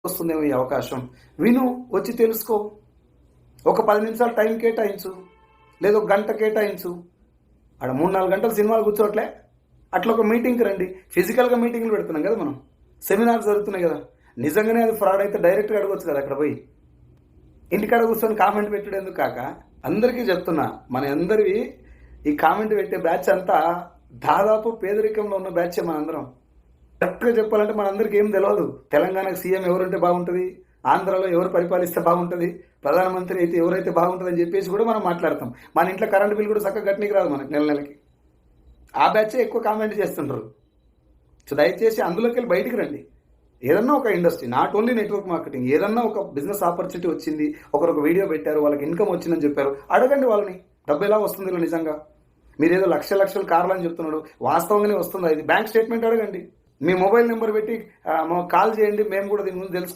వస్తుందేమో ఈ అవకాశం. విను, వచ్చి తెలుసుకో. ఒక 10 నిమిషాలు టైం కేటాయించు, లేదా ఒక గంట కేటాయించు. ఆడ 3-4 గంటలు సినిమాలు కూర్చోట్లే. అట్లా ఒక మీటింగ్కి రండి. ఫిజికల్గా మీటింగ్లు పెడుతున్నాం కదా మనం, సెమినార్స్ జరుగుతున్నాయి కదా. నిజంగానే అది ఫ్రాడ్ అయితే డైరెక్ట్గా అడగొచ్చు కదా అక్కడ పోయి. ఇంటికాడ కూర్చొని కామెంట్ పెట్టడం కాక అందరికీ చెప్తున్నా, మన అందరివి ఈ కామెంట్ పెట్టే బ్యాచ్ అంతా దాదాపు పేదరికంలో ఉన్న బ్యాచే మనందరం. కరెక్ట్గా చెప్పాలంటే మనందరికీ ఏం తెలియదు. తెలంగాణకు సీఎం ఎవరుంటే బాగుంటుంది, ఆంధ్రాలో ఎవరు పరిపాలిస్తే బాగుంటుంది, ప్రధానమంత్రి అయితే ఎవరైతే బాగుంటుంది అని చెప్పేసి కూడా మనం మాట్లాడతాం. మన ఇంట్లో కరెంట్ బిల్ కూడా చక్కగా గట్టికి రాదు మనకు నెలకి. ఆ బ్యాచే ఎక్కువ కామెంట్ చేస్తుంటారు. సో దయచేసి అందులోకి వెళ్ళి బయటికి రండి. ఏదన్నా ఒక industry, not only network marketing, ఏదన్నా ఒక బిజినెస్ ఆపర్చునిటీ వచ్చింది, ఒకరు ఒక వీడియో పెట్టారు, వాళ్ళకి ఇన్కమ్ వచ్చిందని చెప్పారు, అడగండి వాళ్ళని. డబ్బు ఎలా వస్తుంది ఇలా నిజంగా? మీరు ఏదో లక్షల కార్లు అని చెప్తున్నాడు, వాస్తవంగానే వస్తుందా? ఇది బ్యాంక్ స్టేట్మెంట్ అడగండి. మీ మొబైల్ నెంబర్ పెట్టి కాల్ చేయండి, మేము కూడా దీని ముందు తెలుసుకుంటాం.